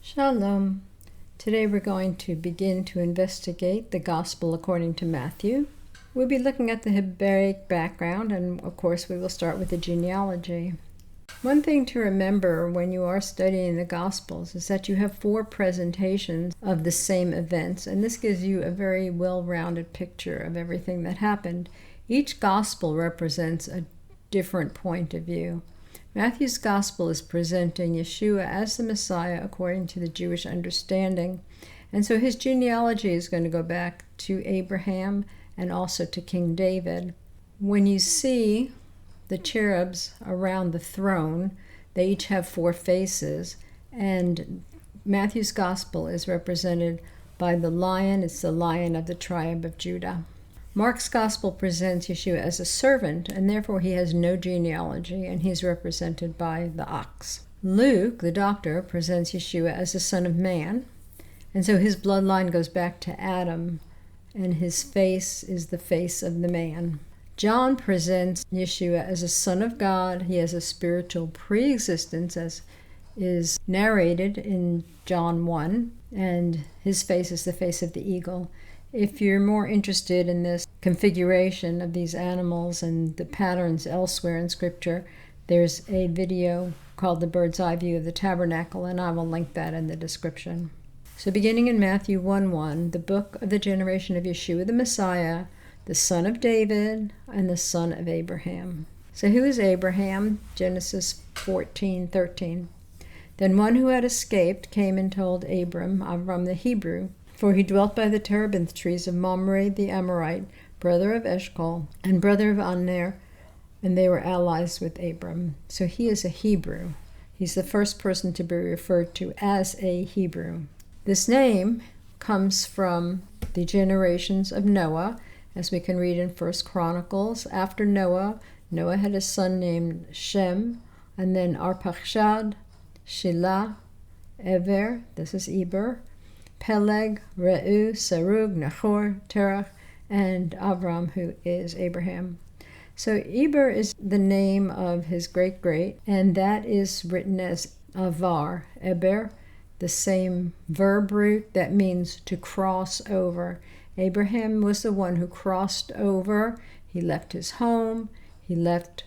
Shalom. Today we're going to begin to investigate the Gospel according to Matthew. We'll be looking at the Hebraic background, and of course we will start with the genealogy. One thing to remember when you are studying the Gospels is that you have 4 presentations of the same events, and this gives you a very well-rounded picture of everything that happened. Each Gospel represents a different point of view. Matthew's Gospel is presenting Yeshua as the Messiah according to the Jewish understanding. And so his genealogy is going to go back to Abraham and also to King David. When you see the cherubs around the throne, they each have 4 faces. And Matthew's Gospel is represented by the lion. It's the lion of the tribe of Judah. Mark's Gospel presents Yeshua as a servant, and therefore he has no genealogy, and he's represented by the ox. Luke, the doctor, presents Yeshua as the Son of Man, and so his bloodline goes back to Adam, and his face is the face of the man. John presents Yeshua as a Son of God. He has a spiritual pre-existence, as is narrated in John 1, and his face is the face of the eagle. If you're more interested in this configuration of these animals and the patterns elsewhere in Scripture, there's a video called The Bird's Eye View of the Tabernacle, and I will link that in the description. So beginning in Matthew 1:1, the book of the generation of Yeshua the Messiah, the son of David and the son of Abraham. So who is Abraham? Genesis 14:13. Then one who had escaped came and told Avram the Hebrew, for he dwelt by the terebinth trees of Mamre the Amorite, brother of Eshcol, and brother of Aner, and they were allies with Abram. So he is a Hebrew. He's the first person to be referred to as a Hebrew. This name comes from the generations of Noah, as we can read in 1 Chronicles. After Noah had a son named Shem, and then Arpachshad, Shelah, Eber, this is Eber, Peleg, Reu, Serug, Nahor, Terach, and Avram, who is Abraham. So Eber is the name of his great-great, and that is written as Avar, Eber, the same verb root that means to cross over. Abraham was the one who crossed over. He left his home, he left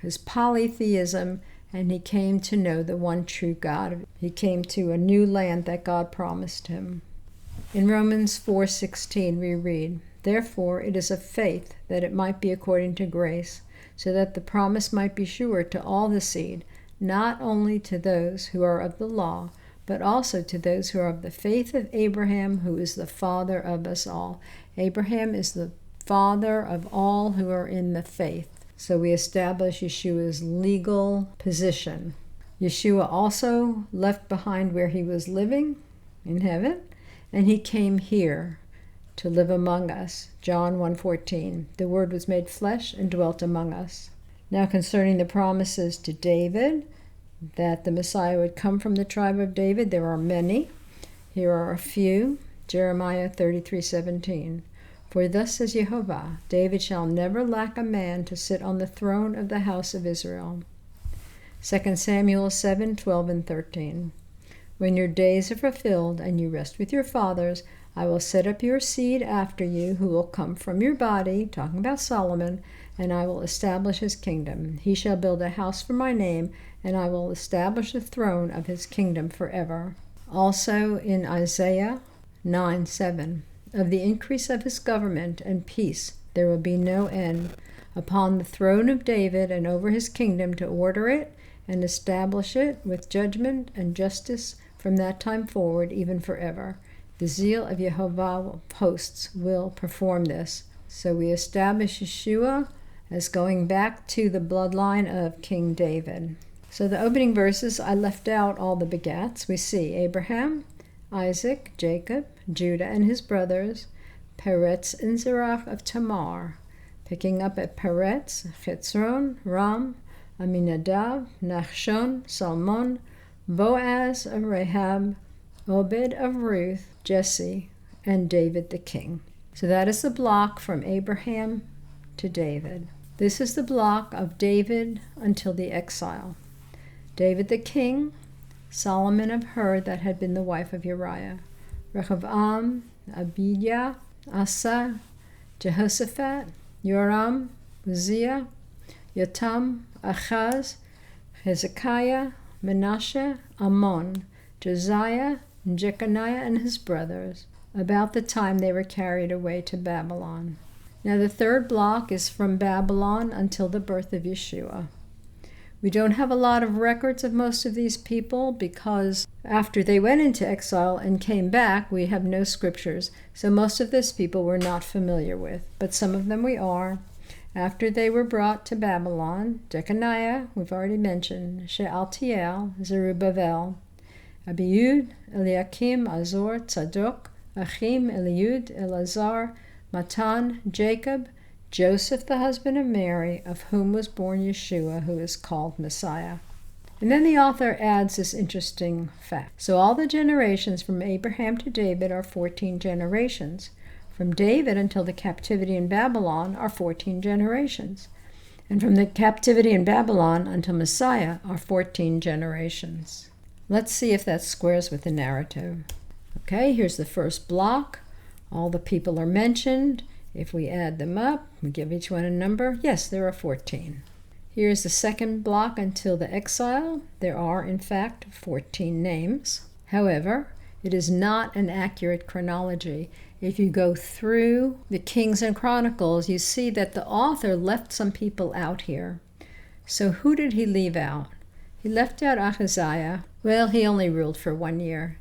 his polytheism, and he came to know the one true God. He came to a new land that God promised him. In Romans 4:16 we read, "Therefore it is of faith, that it might be according to grace, so that the promise might be sure to all the seed, not only to those who are of the law, but also to those who are of the faith of Abraham, who is the father of us all." Abraham is the father of all who are in the faith. So we establish Yeshua's legal position. Yeshua also left behind where he was living in heaven, and he came here to live among us. John 1:14, the Word was made flesh and dwelt among us. Now concerning the promises to David, that the Messiah would come from the tribe of David, there are many. Here are a few. Jeremiah 33:17. For thus says Jehovah, David shall never lack a man to sit on the throne of the house of Israel. 2 Samuel 7:12 and 13. When your days are fulfilled and you rest with your fathers, I will set up your seed after you, who will come from your body, talking about Solomon, and I will establish his kingdom. He shall build a house for my name, and I will establish the throne of his kingdom forever. Also in Isaiah 9:7. Of the increase of his government and peace there will be no end, upon the throne of David and over his kingdom, to order it and establish it with judgment and justice from that time forward, even forever. The zeal of Jehovah of hosts will perform this. So we establish Yeshua as going back to the bloodline of King David. So the opening verses, I left out all the begats. We see Abraham, Isaac, Jacob, Judah and his brothers, Peretz and Zerach of Tamar. Picking up at Peretz, Chetzron, Ram, Aminadab, Nachshon, Salmon, Boaz of Rahab, Obed of Ruth, Jesse, and David the king. So that is the block from Abraham to David. This is the block of David until the exile. David the king Solomon of her that had been the wife of Uriah, Rehoboam, Abijah, Asa, Jehoshaphat, Joram, Uzziah, Yotam, Achaz, Hezekiah, Manasseh, Ammon, Josiah, and Jeconiah and his brothers, about the time they were carried away to Babylon. Now the third block is from Babylon until the birth of Yeshua. We don't have a lot of records of most of these people because after they went into exile and came back, we have no scriptures. So most of these people we're not familiar with, but some of them we are. After they were brought to Babylon, Jeconiah, we've already mentioned, Shealtiel, Zerubbabel, Abiud, Eliakim, Azor, Tzadok, Achim, Eliud, Elazar, Matan, Jacob, Joseph, the husband of Mary, of whom was born Yeshua, who is called Messiah. And then the author adds this interesting fact. So all the generations from Abraham to David are 14 generations. From David until the captivity in Babylon are 14 generations. And from the captivity in Babylon until Messiah are 14 generations. Let's see if that squares with the narrative. Okay, here's the first block. All the people are mentioned. If we add them up, we give each one a number. Yes, there are 14. Here's the second block until the exile. There are, in fact, 14 names. However, it is not an accurate chronology. If you go through the Kings and Chronicles, you see that the author left some people out here. So who did he leave out? He left out Ahaziah. Well, he only ruled for 1 year.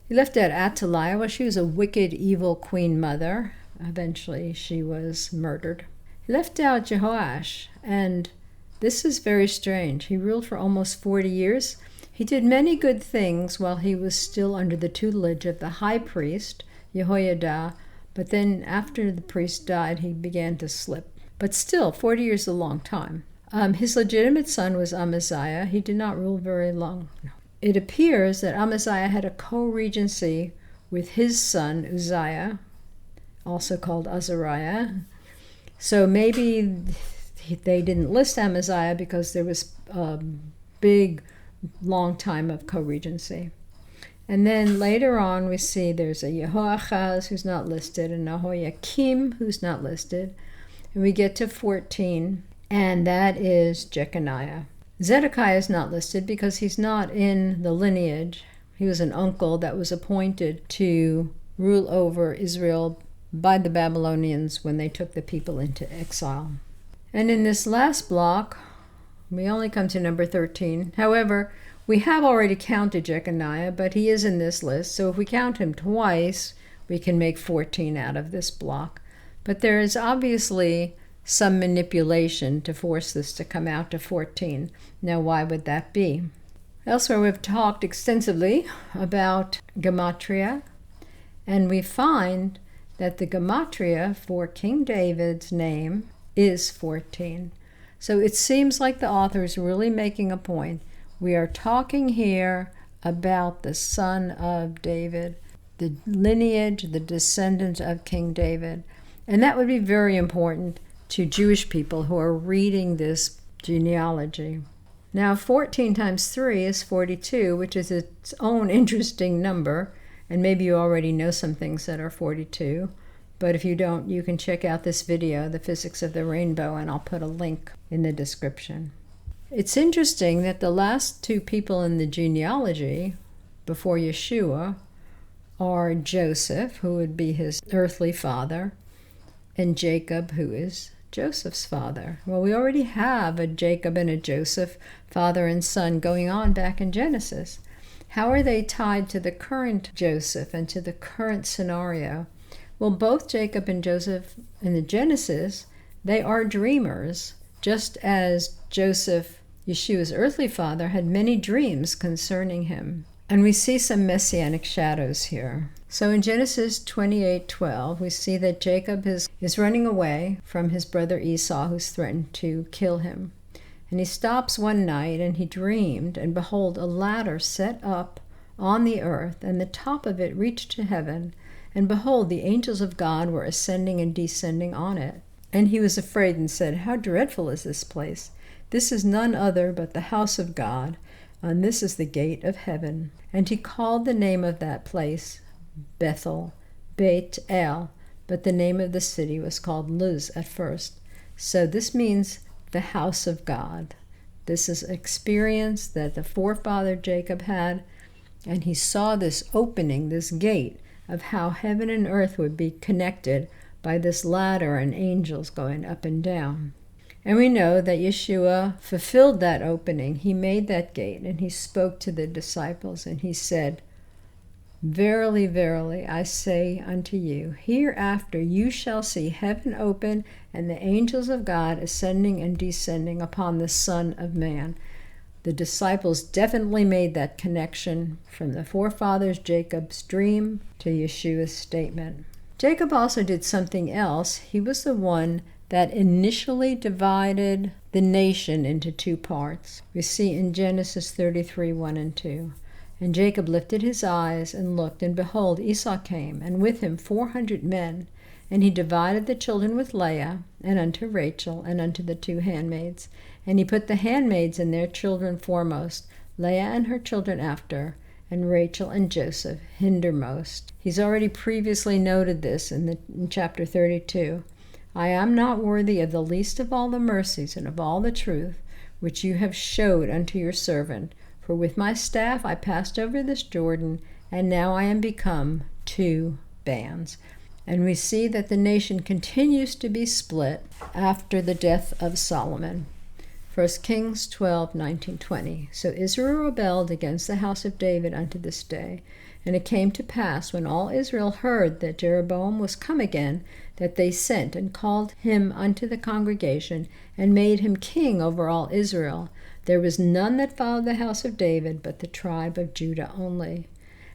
He left out Athaliah. Well, she was a wicked, evil queen mother. Eventually, she was murdered. He left out Jehoash, and this is very strange. He ruled for almost 40 years. He did many good things while he was still under the tutelage of the high priest, Jehoiada, but then after the priest died, he began to slip. But still, 40 years is a long time. His legitimate son was Amaziah. He did not rule very long. No. It appears that Amaziah had a co-regency with his son Uzziah, also called Azariah. So maybe they didn't list Amaziah because there was a big, long time of co-regency. And then later on we see there's a Jehoahaz who's not listed, and Jehoiakim who's not listed. And we get to 14, and that is Jeconiah. Zedekiah is not listed because he's not in the lineage. He was an uncle that was appointed to rule over Israel by the Babylonians when they took the people into exile. And in this last block, we only come to number 13. However, we have already counted Jeconiah, but he is in this list. So if we count him twice, we can make 14 out of this block. But there is obviously some manipulation to force this to come out to 14. Now, why would that be? Elsewhere, we've talked extensively about gematria, and we find that the gematria for King David's name is 14. So it seems like the author is really making a point. We are talking here about the son of David, the lineage, the descendant of King David. And that would be very important to Jewish people who are reading this genealogy. Now, 14 times 3 is 42, which is its own interesting number. And maybe you already know some things that are 42. But if you don't, you can check out this video, The Physics of the Rainbow, and I'll put a link in the description. It's interesting that the last two people in the genealogy before Yeshua are Joseph, who would be his earthly father, and Jacob, who is Joseph's father. Well, we already have a Jacob and a Joseph, father and son, going on back in Genesis. How are they tied to the current Joseph and to the current scenario? Well, both Jacob and Joseph in the Genesis, they are dreamers, just as Joseph, Yeshua's earthly father, had many dreams concerning him. And we see some messianic shadows here. So in Genesis 28:12, we see that Jacob is running away from his brother Esau, who's threatened to kill him. And he stops one night, and he dreamed, and behold, a ladder set up on the earth, and the top of it reached to heaven. And behold, the angels of God were ascending and descending on it. And he was afraid and said, "How dreadful is this place! This is none other but the house of God, and this is the gate of heaven. And he called the name of that place Bethel, Beit El, but the name of the city was called Luz at first. So this means the house of God. This is experience that the forefather Jacob had, and he saw this opening, this gate of how heaven and earth would be connected by this ladder and angels going up and down. And we know that Yeshua fulfilled that opening. He made that gate, and he spoke to the disciples, and he said, "Verily, verily, I say unto you, hereafter you shall see heaven open and the angels of God ascending and descending upon the Son of Man." The disciples definitely made that connection from the forefathers Jacob's dream to Yeshua's statement. Jacob also did something else. He was the one that initially divided the nation into two parts. We see in Genesis 33, 1 and 2. And Jacob lifted his eyes and looked, and behold, Esau came, and with him 400 men. And he divided the children with Leah, and unto Rachel, and unto the two handmaids. And he put the handmaids and their children foremost, Leah and her children after, and Rachel and Joseph hindermost. He's already previously noted this in chapter 32. I am not worthy of the least of all the mercies and of all the truth which you have showed unto your servant. For with my staff I passed over this Jordan, and now I am become two bands. And we see that the nation continues to be split after the death of Solomon. 1 Kings 12, 19, 20. So Israel rebelled against the house of David unto this day. And it came to pass, when all Israel heard that Jeroboam was come again, that they sent and called him unto the congregation, and made him king over all Israel. There was none that followed the house of David, but the tribe of Judah only.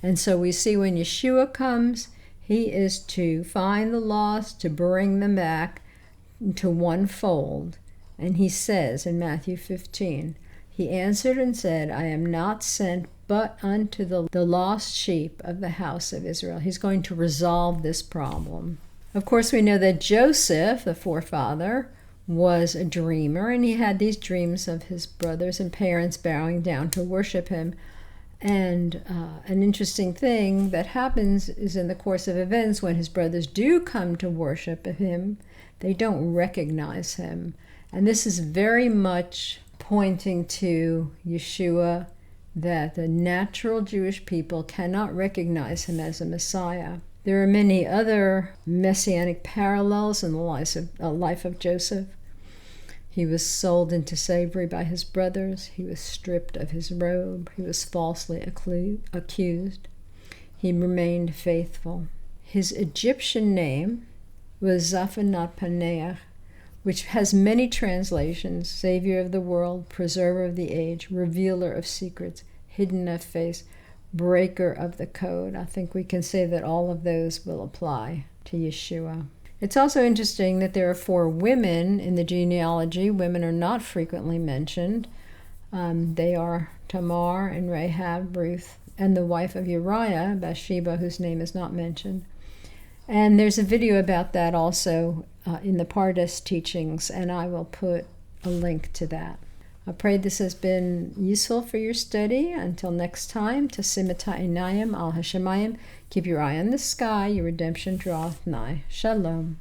And so we see when Yeshua comes, he is to find the lost, to bring them back into one fold. And he says in Matthew 15, he answered and said, I am not sent but unto the lost sheep of the house of Israel. He's going to resolve this problem. Of course, we know that Joseph, the forefather, was a dreamer, and he had these dreams of his brothers and parents bowing down to worship him. And an interesting thing that happens is in the course of events, when his brothers do come to worship him, they don't recognize him. And this is very much pointing to Yeshua, that the natural Jewish people cannot recognize him as a Messiah. There are many other messianic parallels in the life of Joseph. He was sold into slavery by his brothers. He was stripped of his robe. He was falsely accused. He remained faithful. His Egyptian name was Zaphanat-Paneah, which has many translations: Savior of the world, Preserver of the age, Revealer of secrets, Hidden of face, Breaker of the code. I think we can say that all of those will apply to Yeshua. It's also interesting that there are 4 women in the genealogy. Women are not frequently mentioned. They are Tamar and Rahab, Ruth, and the wife of Uriah, Bathsheba, whose name is not mentioned. And there's a video about that also in the Pardes teachings, and I will put a link to that. I pray this has been useful for your study. Until next time, Tasim et ha'inayim al hashemayim. Keep your eye on the sky, your redemption draweth nigh. Shalom.